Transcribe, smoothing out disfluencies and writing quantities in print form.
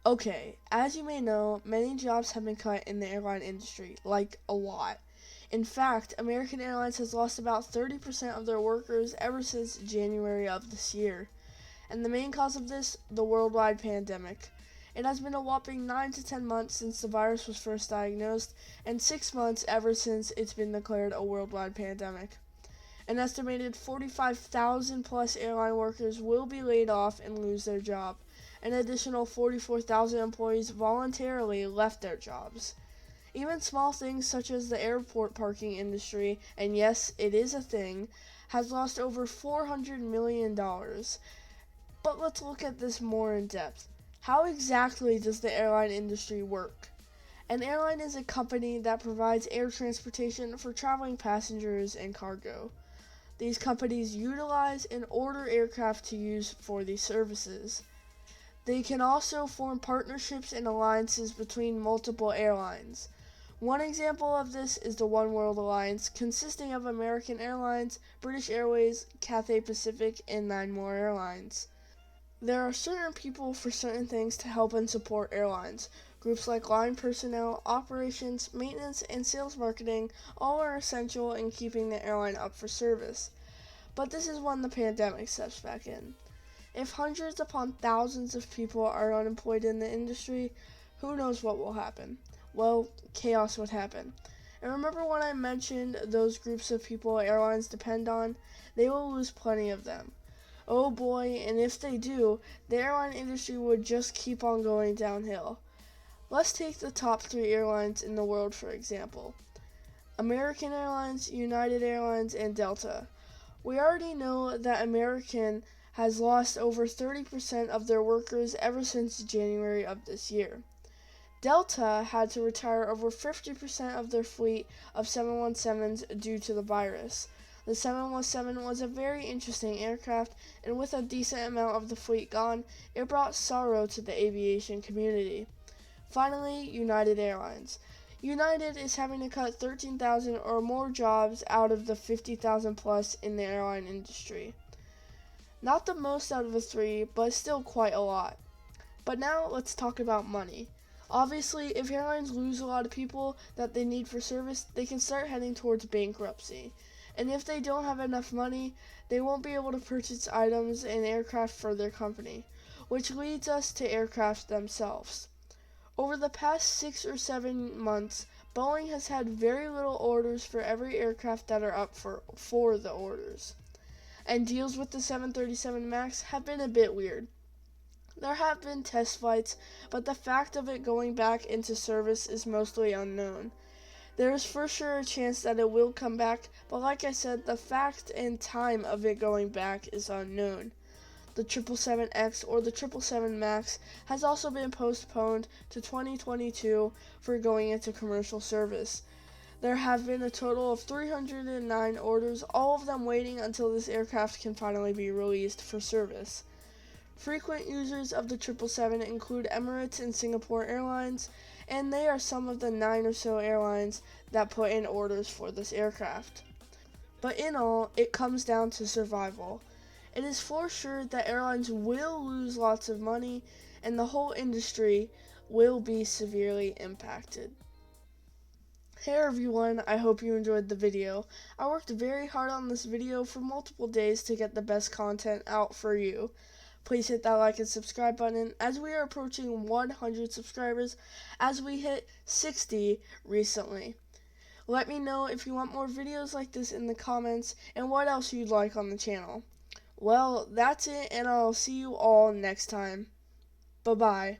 Okay, as you may know, many jobs have been cut in the airline industry, like a lot. In fact, American Airlines has lost about 30% of their workers ever since January of this year. And the main cause of this, the worldwide pandemic. It has been a whopping 9 to 10 months since the virus was first diagnosed, and 6 months ever since it's been declared a worldwide pandemic. An estimated 45,000 plus airline workers will be laid off and lose their job. An additional 44,000 employees voluntarily left their jobs. Even small things such as the airport parking industry, and yes, it is a thing, has lost over $400 million. But let's look at this more in depth. How exactly does the airline industry work? An airline is a company that provides air transportation for traveling passengers and cargo. These companies utilize and order aircraft to use for these services. They can also form partnerships and alliances between multiple airlines. One example of this is the One World Alliance, consisting of American Airlines, British Airways, Cathay Pacific, and 9 more airlines. There are certain people for certain things to help and support airlines. Groups like line personnel, operations, maintenance, and sales marketing all are essential in keeping the airline up for service. But this is when the pandemic steps back in. If hundreds upon thousands of people are unemployed in the industry, who knows what will happen? Well, chaos would happen. And remember when I mentioned those groups of people airlines depend on? They will lose plenty of them. Oh boy, and if they do, the airline industry would just keep on going downhill. Let's take the top 3 airlines in the world for example. American Airlines, United Airlines, and Delta. We already know that American has lost over 30% of their workers ever since January of this year. Delta had to retire over 50% of their fleet of 717s due to the virus. The 717 was a very interesting aircraft, and with a decent amount of the fleet gone, it brought sorrow to the aviation community. Finally, United Airlines. United is having to cut 13,000 or more jobs out of the 50,000 plus in the airline industry. Not the most out of the 3, but still quite a lot. But now let's talk about money. Obviously, if airlines lose a lot of people that they need for service, they can start heading towards bankruptcy. And if they don't have enough money, they won't be able to purchase items and aircraft for their company, which leads us to aircraft themselves. Over the past 6 or 7 months, Boeing has had very little orders for every aircraft that are up for the orders. And deals with the 737 MAX have been a bit weird. There have been test flights, but the fact of it going back into service is mostly unknown. There is for sure a chance that it will come back, but like I said, the fact and time of it going back is unknown. The 777X or the 777 MAX has also been postponed to 2022 for going into commercial service. There have been a total of 309 orders, all of them waiting until this aircraft can finally be released for service. Frequent users of the 777 include Emirates and Singapore Airlines, and they are some of the 9 or so airlines that put in orders for this aircraft. But in all, it comes down to survival. It is for sure that airlines will lose lots of money, and the whole industry will be severely impacted. Hey everyone, I hope you enjoyed the video. I worked very hard on this video for multiple days to get the best content out for you. Please hit that like and subscribe button as we are approaching 100 subscribers as we hit 60 recently. Let me know if you want more videos like this in the comments and what else you'd like on the channel. Well, that's it, and I'll see you all next time. Bye-bye.